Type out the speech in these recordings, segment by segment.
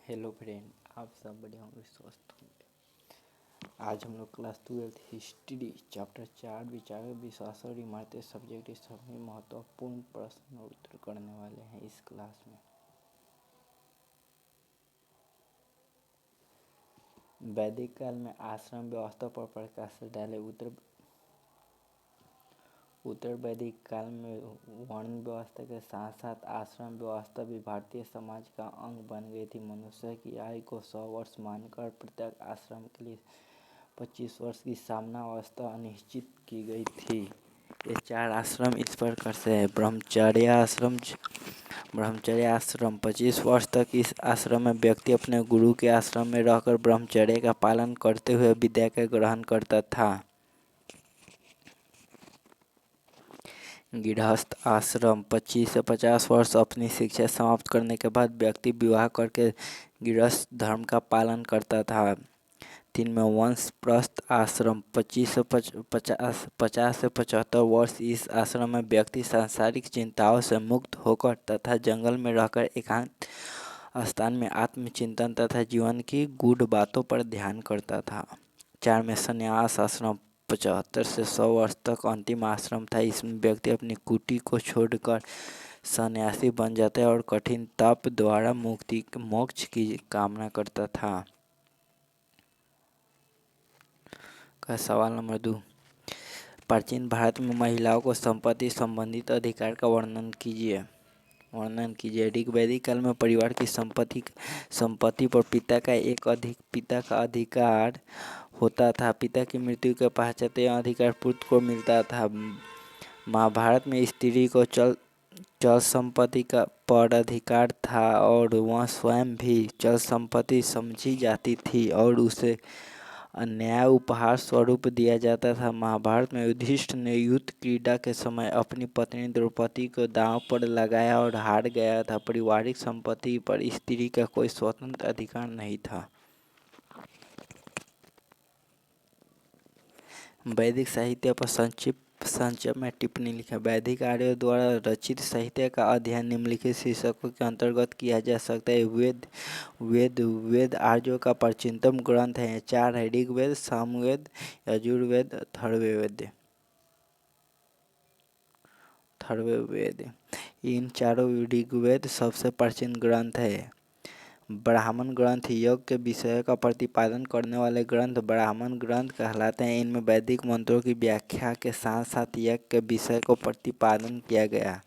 Hello friend, आप सब बढ़िया होंगे, स्वस्थ होंगे। आज हम लोग क्लास 12 हिस्ट्री चैप्टर 4 विचार विश्वास और इमारतें सब्जेक्ट सभी महत्वपूर्ण प्रश्न और उत्तर करने वाले हैं इस क्लास में। वैदिक काल में आश्रम व्यवस्था पर प्रकाश डाले। उत्तर वैदिक काल में वर्ण व्यवस्था के साथ साथ आश्रम व्यवस्था भी भारतीय समाज का अंग बन गई थी। मनुष्य की आयु को 100 वर्ष मानकर प्रत्येक आश्रम के लिए 25 वर्ष की सामनावस्था अनिश्चित की गई थी। ये 4 आश्रम इस प्रकार से है। ब्रह्मचर्य आश्रम 25 वर्ष तक इस आश्रम में व्यक्ति अपने गुरु के आश्रम में रहकर ब्रह्मचर्य का पालन करते हुए विद्या का ग्रहण करता था। गृहस्थ आश्रम 25 से 50 वर्ष अपनी शिक्षा समाप्त करने के बाद व्यक्ति विवाह करके गृहस्थ धर्म का पालन करता था। 3 में वानप्रस्थ आश्रम 50 से 75 वर्ष इस आश्रम में व्यक्ति सांसारिक चिंताओं से मुक्त होकर तथा जंगल में रहकर एकांत स्थान में आत्मचिंतन तथा जीवन की गूढ़ बातों पर ध्यान करता था। 4 में संन्यास आश्रम 75 से 100 वर्ष तक अंतिम आश्रम था। इसमें व्यक्ति अपनी कुटी को छोड़कर सन्यासी बन जाता है और कठिन तप द्वारा मोक्ष की कामना करता था। का सवाल नंबर 2, प्राचीन भारत में महिलाओं को संपत्ति संबंधित अधिकार का वर्णन कीजिए। ऋग्वैदिक काल में परिवार की संपत्ति पर पिता का अधिकार होता था। पिता की मृत्यु के पश्चात यह अधिकार पुत्र को मिलता था। महाभारत में स्त्री को चल संपत्ति पर अधिकार था और वह स्वयं भी चल संपत्ति समझी जाती थी और उसे अन्याय उपहार स्वरूप दिया जाता था। महाभारत में युधिष्ठिर ने युद्ध क्रीड़ा के समय अपनी पत्नी द्रौपदी को दांव पर लगाया और हार गया था। पारिवारिक संपत्ति पर स्त्री का कोई स्वतंत्र अधिकार नहीं था। वैदिक साहित्य पर संक्षेप में टिप्पणी लिखें। वैदिक आर्यों द्वारा रचित साहित्य का अध्ययन निम्नलिखित शीर्षकों के अंतर्गत किया जा सकता है। वेद आर्यों का प्राचीनतम ग्रंथ है। 4 है, ऋग्वेद, सामवेद, यजुर्वेद, अथर्ववेद। इन चारों ऋग्वेद सबसे प्राचीन ग्रंथ है। ब्राह्मण ग्रंथ यज्ञ के विषय का प्रतिपादन करने वाले ग्रंथ ब्राह्मण ग्रंथ कहलाते हैं। इनमें वैदिक मंत्रों की व्याख्या के साथ साथ यज्ञ के विषय को प्रतिपादन किया गया।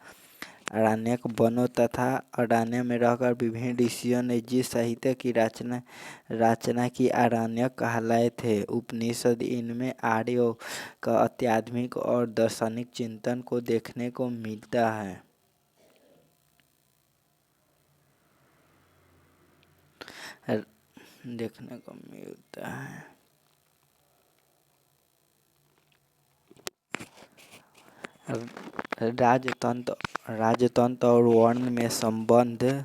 आरण्यक वनों तथा अरण्य में रहकर विभिन्न ऋषियों ने जिस साहित्य की रचना की आरण्यक कहलाए थे। उपनिषद इनमें आर्यों का आध्यात्मिक और दार्शनिक चिंतन को देखने को मिलता है। राजतंत्र और वर्ण में संबंध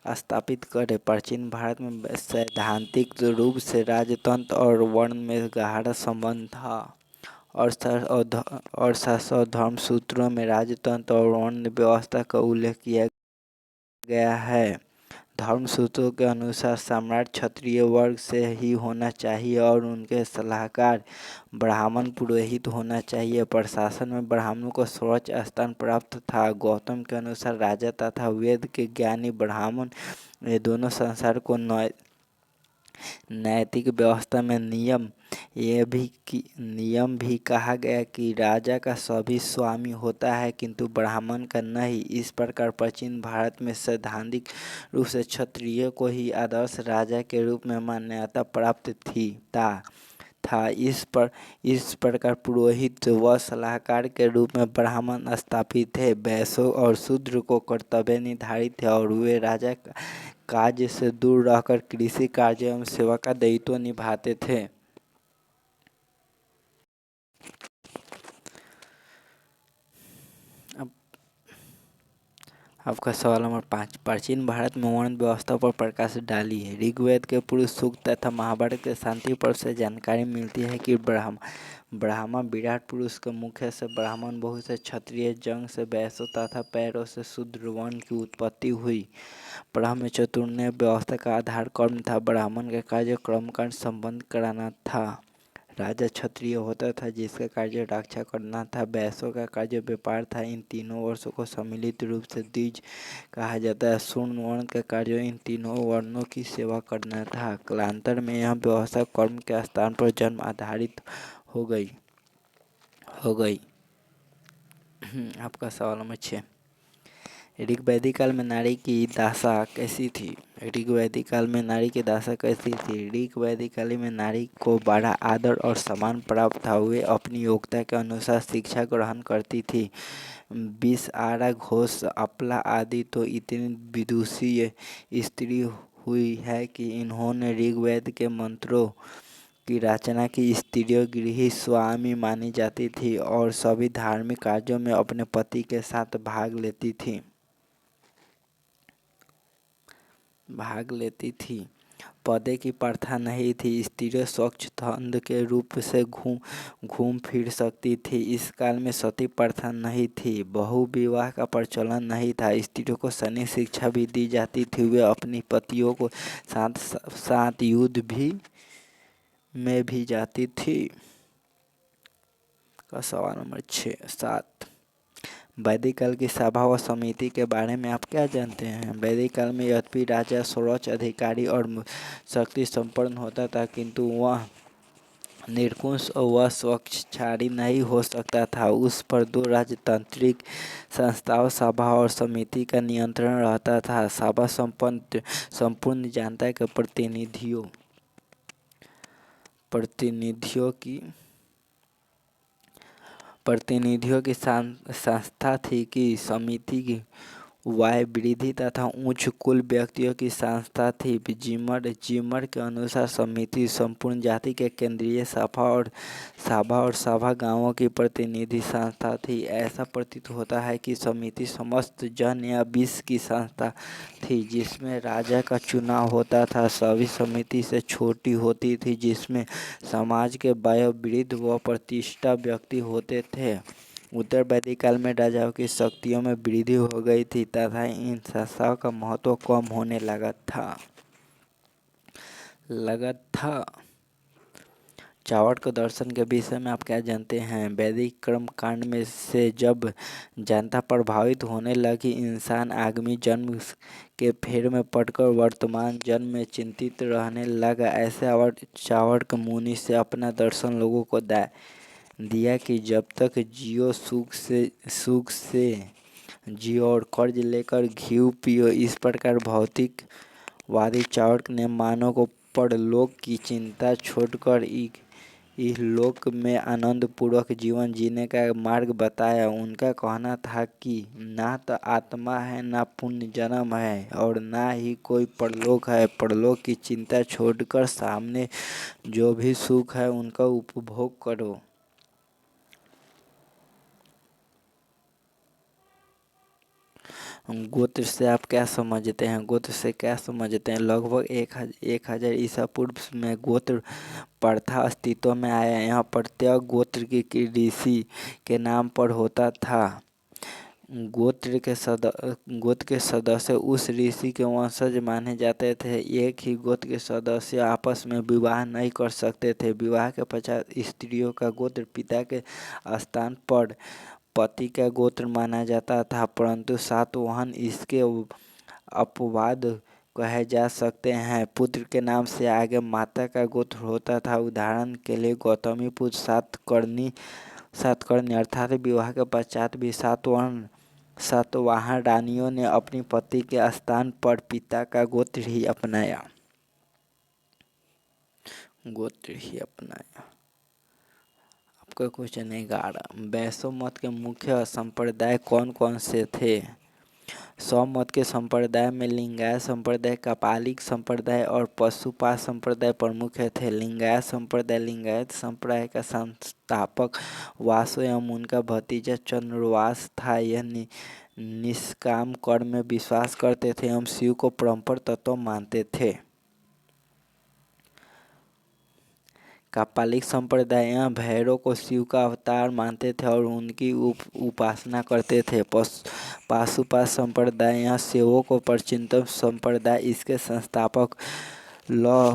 स्थापित करे। प्राचीन भारत में सैद्धांतिक रूप से राजतंत्र और वर्ण में गहरा संबंध था। और शास्त्र और धर्म सूत्रों में राजतंत्र और वर्ण व्यवस्था का उल्लेख किया गया है। धर्म सूत्रों के अनुसार सम्राट क्षत्रिय वर्ग से ही होना चाहिए और उनके सलाहकार ब्राह्मण पुरोहित होना चाहिए। प्रशासन में ब्राह्मणों को सर्वोच्च स्थान प्राप्त था। गौतम के अनुसार राजा तथा वेद के ज्ञानी ब्राह्मण ये दोनों संसार को नैतिक व्यवस्था में नियम भी कहा गया कि राजा का सभी स्वामी होता है किंतु ब्राह्मण का नहीं। इस प्रकार प्राचीन भारत में सैद्धांतिक रूप से क्षत्रिय को ही आदर्श राजा के रूप में मान्यता प्राप्त था। इस प्रकार पुरोहित व सलाहकार के रूप में ब्राह्मण स्थापित थे। वैश्यों और शूद्र को कर्तव्य निर्धारित थे और वे राजा कार्य से दूर रहकर कृषि कार्य एवं सेवा का दायित्व निभाते थे। आपका सवाल नंबर 5, प्राचीन भारत में वर्ण व्यवस्था पर प्रकाश डालिए। ऋग्वेद के पुरुष सूक्त तथा महाभारत के शांति पर्व से जानकारी मिलती है कि ब्राह्मण विराट पुरुष के मुख्य से ब्राह्मण, बहु से क्षत्रिय, जंग से वैश्य तथा पैरों से शूद्र वर्ण की उत्पत्ति हुई। ब्रह्म चतुर्ण्य व्यवस्था का आधार कर्म था। ब्राह्मण का कार्य कर्म का संबंध कराना था। राजा क्षत्रिय होता था जिसका कार्य रक्षा करना था। वैश्यों का कार्य व्यापार था। इन तीनों वर्षों को सम्मिलित रूप से द्विज कहा जाता है। शूद्र वर्ण का कार्य इन तीनों वर्णों की सेवा करना था। कालांतर में यह व्यवस्था कर्म के स्थान पर जन्म आधारित हो गई। आपका सवाल नंबर 6, ऋग्वैदिक काल में नारी की दशा कैसी थी? ऋग्वैदिक काल में नारी की दशा कैसी थी? ऋग्वैदिक काल में नारी को बड़ा आदर और सम्मान प्राप्त था। वे अपनी योग्यता के अनुसार शिक्षा ग्रहण करती थी। विषआरा घोष, अपला आदि तो इतनी विदुषी स्त्री हुई है कि इन्होंने ऋग्वेद के मंत्रों की रचना की। स्त्रियों गृह स्वामी मानी जाती थी और सभी धार्मिक कार्यों में अपने पति के साथ भाग लेती थी। पदे की प्रथा नहीं थी। स्त्रियां स्वच्छंद के रूप से घूम फिर सकती थी। इस काल में सती प्रथा नहीं थी। बहु विवाह का प्रचलन नहीं था। स्त्रियों को सैनिक शिक्षा भी दी जाती थी। वे अपनी पतियों को साथ साथ युद्ध में भी जाती थी। का सवाल नंबर 7, वैदिक काल की सभा व समिति के बारे में आप क्या जानते हैं? वैदिक काल में यद्यपि राजा सर्वोच्च अधिकारी और शक्ति संपन्न होता था, किंतु वह निरंकुश व स्वैच्छाचारी नहीं हो सकता था। उस पर 2 राजतांत्रिक संस्थाओं सभा और समिति का नियंत्रण रहता था। सभा संपूर्ण जनता के प्रतिनिधियों की संस्था थी। कि समिति की वाय वृद्धि तथा उच्च कुल व्यक्तियों की संस्था थी। जिमर के अनुसार समिति संपूर्ण जाति के केंद्रीय सभा और सभा गांवों की प्रतिनिधि संस्था थी। ऐसा प्रतीत होता है कि समिति समस्त जन या विश्व की संस्था थी जिसमें राजा का चुनाव होता था। सभी समिति से छोटी होती थी जिसमें समाज के वयोवृद्ध व प्रतिष्ठित व्यक्ति होते थे। उत्तर वैदिक काल में राजाओं की शक्तियों में वृद्धि हो गई थी तथा इन संस्थाओं का महत्व कम होने लगा था। चाणक्य दर्शन के विषय में आप क्या जानते हैं? वैदिक कर्म कांड में से जब जनता प्रभावित होने लगी, इंसान आगामी जन्म के फेर में पड़कर वर्तमान जन्म में चिंतित रहने लगा। ऐसे चाणक्य मुनि से अपना दर्शन लोगों को दिया कि जब तक जियो सुख से जियो और कर्ज लेकर घी पियो। इस प्रकार भौतिकवादी चाणक्य ने मानव को परलोक की चिंता छोड़कर इहलोक में आनंद पूर्वक जीवन जीने का मार्ग बताया। उनका कहना था कि ना तो आत्मा है, ना पुण्य जन्म है और ना ही कोई परलोक है। परलोक की चिंता छोड़कर सामने जो भी सुख है उनका उपभोग करो। गोत्र से आप क्या समझते हैं? गोत्र से क्या समझते हैं? लगभग 1000 ईसा पूर्व में गोत्र प्रथा अस्तित्व में आया। यहाँ प्रत्येक गोत्र की ऋषि के नाम पर होता था। गोत्र के सदस्य उस ऋषि के वंशज माने जाते थे। एक ही गोत्र के सदस्य आपस में विवाह नहीं कर सकते थे। विवाह के पश्चात स्त्रियों का गोत्र पिता के स्थान पर पति का गोत्र माना जाता था, परंतु सातवाहन इसके अपवाद कहे जा सकते हैं। पुत्र के नाम से आगे माता का गोत्र होता था। उदाहरण के लिए गौतमी पुत्र सातकर्णी अर्थात विवाह के पश्चात भी सातवाहन रानियों ने अपनी पति के स्थान पर पिता का गोत्र ही अपनाया। आपका क्वेश्चन 11, वैष्णव मत के मुख्य संप्रदाय कौन कौन से थे? शैव मत के संप्रदाय में लिंगायत संप्रदाय, कापालिक संप्रदाय और पशुपात संप्रदाय प्रमुख थे। लिंगायत संप्रदाय का संस्थापक वासु एवं उनका भतीजा चंद्रवास था। यह निष्काम कर्म में विश्वास करते थे एवं शिव को परम्पर तत्व मानते थे। कापालिक संप्रदाय भैरव को शिव का अवतार मानते थे और उनकी उपासना करते थे। पाशुपात संप्रदाय शैवों को प्राचीनतम संप्रदाय, इसके संस्थापक लौह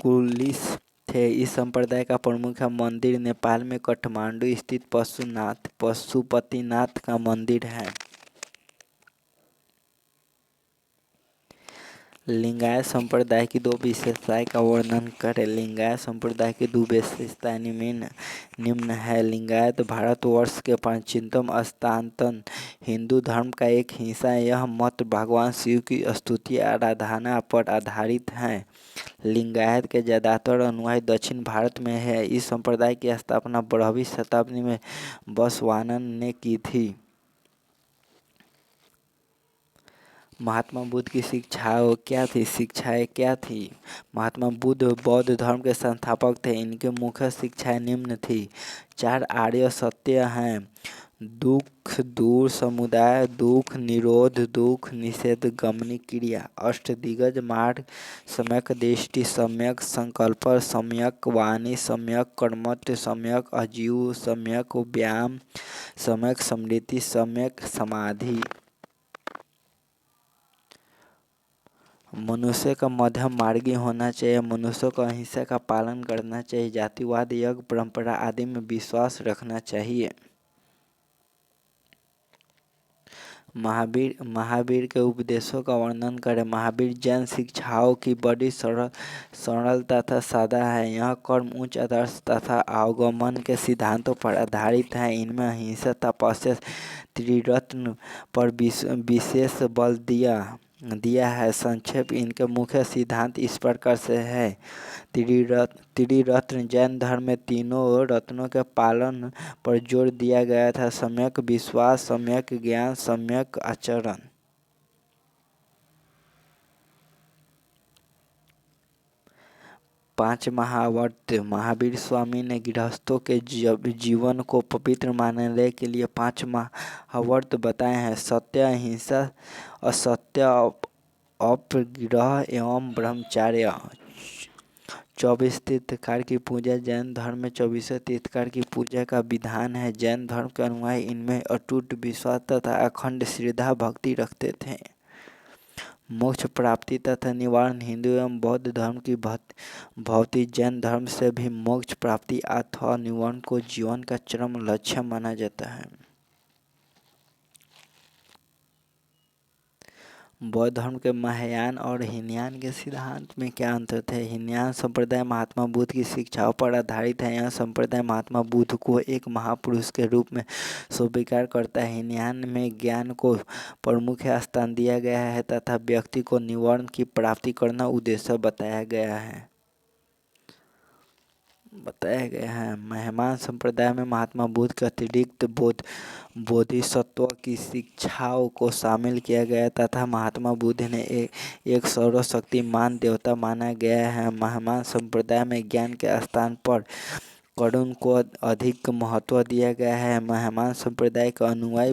कुलिश थे। इस संप्रदाय का प्रमुख मंदिर नेपाल में काठमांडू स्थित पशुपतिनाथ का मंदिर है। लिंगायत संप्रदाय की 2 विशेषताएं का वर्णन करें। लिंगायत संप्रदाय की 2 विशेषताएं निम्न है। लिंगायत भारतवर्ष के प्राचीनतम सनातन हिंदू धर्म का एक हिस्सा है। यह मत भगवान शिव की स्तुति आराधना पर आधारित है। लिंगायत के ज्यादातर अनुयायी दक्षिण भारत में है। इस संप्रदाय की स्थापना 12वीं शताब्दी में बसवानन ने की थी। महात्मा बुद्ध की शिक्षाएं क्या थी? महात्मा बुद्ध बौद्ध धर्म के संस्थापक थे। इनके मुख्य शिक्षाएं निम्न थी। 4 आर्य सत्य हैं: दुख दूर समुदाय, दुख निरोध, दुख निषेध, गमनी क्रिया। अष्टदिग्गज मार्ग: सम्यक दृष्टि, सम्यक संकल्प, सम्यक वाणी, सम्यक कर्मठ, सम्यक आजीव, सम्यक व्यायाम, सम्यक स्मृति, सम्यक समाधि। मनुष्य का मध्यम मार्गी होना चाहिए। मनुष्य को अहिंसा का पालन करना चाहिए। जातिवाद, यज्ञ, परंपरा आदि में विश्वास रखना चाहिए। महावीर के उपदेशों का वर्णन करें। महावीर जैन शिक्षाओं की बड़ी सरल तथा सादा है। यह कर्म, उच्च आदर्श तथा अवगमन के सिद्धांतों पर आधारित है। इनमें अहिंसा, तपस्या, त्रिरत्न पर विशेष बल दिया है। संक्षेप: इनके मुख्य सिद्धांत इस प्रकार से है। त्रिरत्न: जैन धर्म में तीनों रत्नों के पालन पर जोर दिया गया था: सम्यक विश्वास, सम्यक ज्ञान, सम्यक आचरण। पांच महाव्रत: महावीर स्वामी ने गृहस्थों के जीवन को पवित्र मानने के लिए 5 महाव्रत बताए हैं: सत्य, अहिंसा, असत्य, अपरिग्रह एवं ब्रह्मचर्य। 24 तीर्थंकर की पूजा: जैन धर्म में 24 तीर्थंकर की पूजा का विधान है। जैन धर्म के अनुयायी इनमें अटूट विश्वास तथा अखंड श्रद्धा भक्ति रखते थे। मोक्ष प्राप्ति तथा निवारण: हिंदू एवं बौद्ध धर्म की भक्ति, जैन धर्म से भी मोक्ष प्राप्ति अथवा निवारण को जीवन का चरम लक्ष्य माना जाता है। बौद्ध धर्म के महायान और हीनयान के सिद्धांत में क्या अंतर थे? हीनयान संप्रदाय महात्मा बुद्ध की शिक्षाओं पर आधारित है। यह संप्रदाय महात्मा बुद्ध को एक महापुरुष के रूप में स्वीकार करता है। हीनयान में ज्ञान को प्रमुख स्थान दिया गया है तथा व्यक्ति को निवारण की प्राप्ति करना उद्देश्य बताया गया है। मेहमान संप्रदाय में महात्मा बुद्ध के अतिरिक्त बोधिसत्व की शिक्षाओं को शामिल किया गया तथा महात्मा बुद्ध ने एक सर्वशक्तिमान देवता माना गया है। मेहमान संप्रदाय में ज्ञान के स्थान पर करुण को अधिक महत्व दिया गया है। मेहमान संप्रदाय के अनुयायी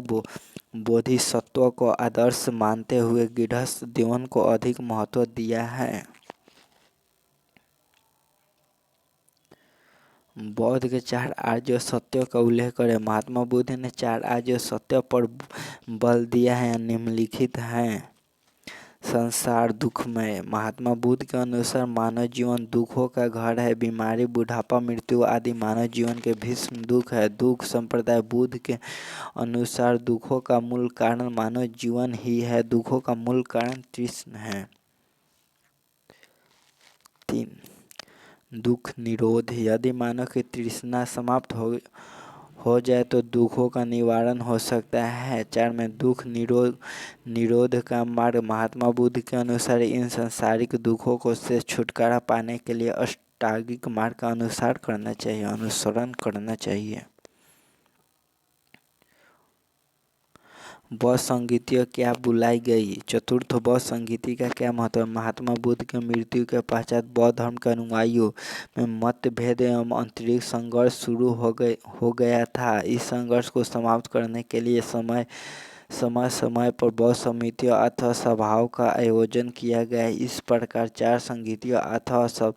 बोधिसत्व को आदर्श मानते हुए गृहस्थ जीवन को अधिक महत्व दिया है। बौद्ध के 4 आर्य सत्यों का उल्लेख करें। महात्मा बुद्ध ने 4 आर्य सत्यों पर बल दिया है। निम्नलिखित हैं। संसार दुखमय: महात्मा बुद्ध के अनुसार मानव जीवन दुखों का घर है। बीमारी, बुढ़ापा, मृत्यु आदि मानव जीवन के भीष्म दुख है। दुख संप्रदाय बुद्ध के अनुसार दुखों का मूल कारण मानव जीवन ही है। दुखों का मूल कारण तृष्णा है। 3. दुख निरोध: यदि मानव की तृष्णा समाप्त हो जाए तो दुखों का निवारण हो सकता है। 4 में दुख निरोध का मार्ग: महात्मा बुद्ध के अनुसार इन सांसारिक दुखों को से छुटकारा पाने के लिए अष्टांगिक मार्ग का अनुसरण करना चाहिए। बौद्ध संगीतियाँ क्या बुलाई गई? चतुर्थ, बौद्ध संगीति का क्या महत्व? महात्मा बुद्ध की मृत्यु के पश्चात बौद्ध धर्म के अनुयायियों में मतभेद एवं आंतरिक संघर्ष शुरू हो गया था। इस संघर्ष को समाप्त करने के लिए समय पर बौद्ध समितियों अथवा सभाओं का आयोजन किया गया। इस प्रकार 4 संगीतियों अथवा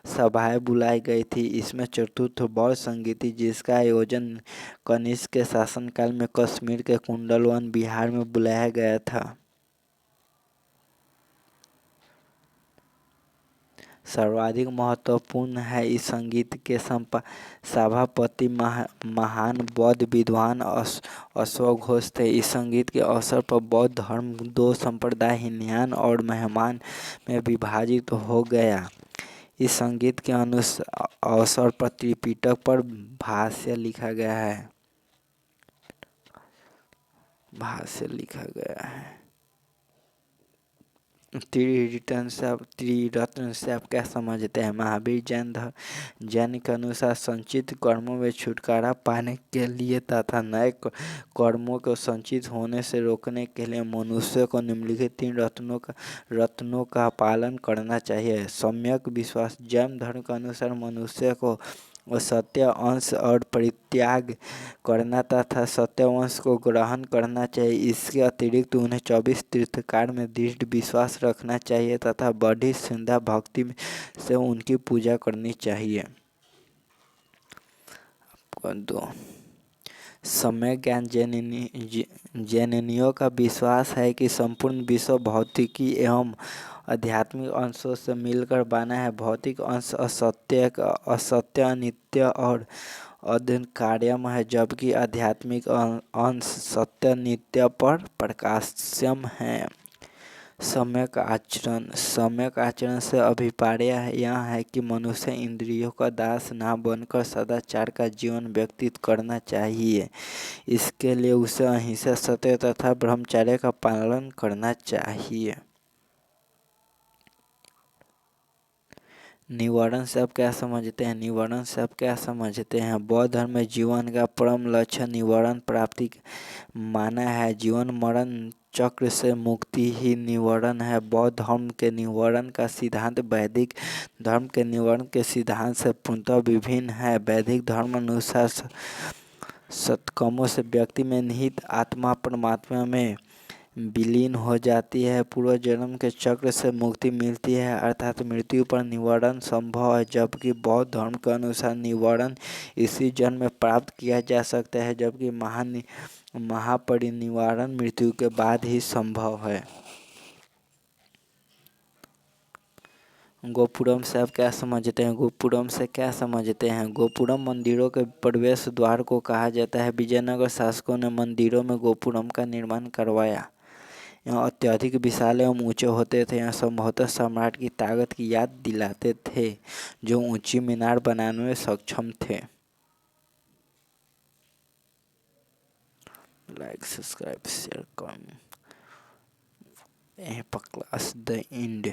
सभाएं बुलाई गई थी। इसमें चतुर्थ बौद्ध संगीति जिसका आयोजन कनिष्क के शासनकाल में कश्मीर के कुंडलवन बिहार में बुलाया गया था। सर्वाधिक महत्वपूर्ण है इस संगीत के सभापति महान बौद्ध विद्वान अश्वघोष थे। इस संगीत के अवसर पर बौद्ध धर्म दो संप्रदाय हीनयान और मेहमान में विभाजित हो गया। इस संगीत के अवसर पर त्रिपिटक पर भाष्य लिखा गया है। त्रिरत्न से आप क्या समझते हैं? महावीर जैन के अनुसार संचित कर्मों में छुटकारा पाने के लिए तथा नए कर्मों को संचित होने से रोकने के लिए मनुष्य को निम्नलिखित 3 रत्नों का पालन करना चाहिए। सम्यक विश्वास। जैन धर्म के अनुसार मनुष्य को सत्य अंश और परित्याग करना तथा सत्यवंश को ग्रहण करना चाहिए। इसके अतिरिक्त उन्हें 24 तीर्थकार में दृढ़ विश्वास रखना चाहिए तथा बड़ी श्रद्धा भक्ति से उनकी पूजा करनी चाहिए। समय ज्ञान। जैनियों का विश्वास है कि संपूर्ण विश्व भौतिकी एवं आध्यात्मिक अंशों से मिलकर बना है। भौतिक अंश असत्य अनित्य और अद्वितीयम है, जबकि आध्यात्मिक अंश सत्य नित्य पर प्रकाशम है। सम्यक आचरण से अभिप्राय यह है कि मनुष्य इंद्रियों का दास न बनकर सदाचार का जीवन व्यतीत करना चाहिए। इसके लिए उसे अहिंसा, सत्य तथा ब्रह्मचर्य का पालन करना चाहिए। निवारण से आप क्या समझते हैं? बौद्ध धर्म में जीवन का परम लक्ष्य निवारण प्राप्ति माना है। जीवन मरण चक्र से मुक्ति ही निवारण है। बौद्ध धर्म के निवारण का सिद्धांत वैदिक धर्म के निवारण के सिद्धांत से पूर्णतः विभिन्न है। वैदिक धर्म अनुसार सत्कर्मों से व्यक्ति में निहित आत्मा परमात्मा में विलीन हो जाती है। पूर्व जन्म के चक्र से मुक्ति मिलती है, अर्थात मृत्यु पर निवारण संभव है। जबकि बौद्ध धर्म के अनुसार निवारण इसी जन्म में प्राप्त किया जा सकता है, जबकि महापरिनिर्वाण मृत्यु के बाद ही संभव है। गोपुरम से आप क्या समझते हैं? गोपुरम मंदिरों के प्रवेश द्वार को कहा जाता है। विजयनगर शासकों ने मंदिरों में गोपुरम का निर्माण करवाया। यहाँ अत्यधिक विशाल एवं ऊंचे होते थे। यहाँ संभवतः सम्राट की ताकत की याद दिलाते थे, जो ऊंची मीनार बनाने में सक्षम थे। लाइक, सब्सक्राइब, शेयर करें। Class the end.